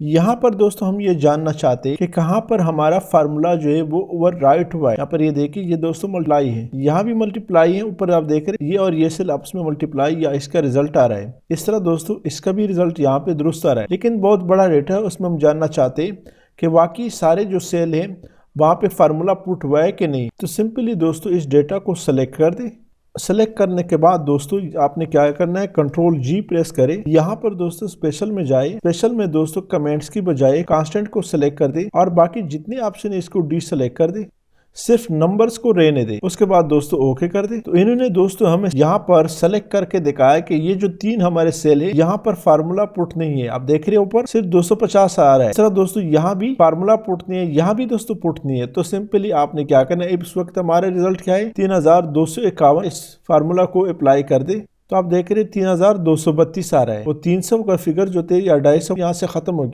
यहाँ पर दोस्तों हम ये जानना चाहते हैं कि कहाँ पर हमारा फार्मूला जो है वो ओवर राइट हुआ है। यहाँ पर ये देखिए, ये दोस्तों मल्टीप्लाई है, यहाँ भी मल्टीप्लाई है, ऊपर आप देख रहे हैं ये और ये सेल आपस में मल्टीप्लाई या इसका रिजल्ट आ रहा है। इस तरह दोस्तों इसका भी रिजल्ट यहाँ पे दुरुस्त आ रहा है। लेकिन बहुत बड़ा डेटा है, उसमें हम जानना चाहते हैं कि वाकई सारे जो सेल है वहाँ पे फार्मूला पुट हुआ है कि नहीं। तो सिंपली दोस्तों इस डेटा को सेलेक्ट कर दे। सेलेक्ट करने के बाद दोस्तों आपने क्या करना है, कंट्रोल जी प्रेस करें। यहाँ पर दोस्तों स्पेशल में जाए, स्पेशल में दोस्तों कमेंट्स की बजाय कांस्टेंट को सिलेक्ट कर दे और बाकी जितने ऑप्शन है इसको डी सेलेक्ट कर दे, सिर्फ नंबर्स को रहने दे। उसके बाद दोस्तों ओके कर दे। तो इन्होंने दोस्तों हमें यहाँ पर सेलेक्ट करके दिखाया कि ये जो 3 हमारे सेल है यहाँ पर फार्मूला पुट नहीं है। आप देख रहे हो ऊपर सिर्फ 250 आ रहा है। इस तरह दोस्तों यहाँ भी फार्मूला पुट नहीं है, यहाँ भी दोस्तों पुट नहीं है। तो सिंपली आपने क्या करना है, इस वक्त हमारे रिजल्ट क्या है 3251। इस फार्मूला को अप्लाई कर दे तो आप देख रहे 3232 आ रहा है। वो 300 का फिगर जो थे या 250 यहाँ से खत्म हो गया।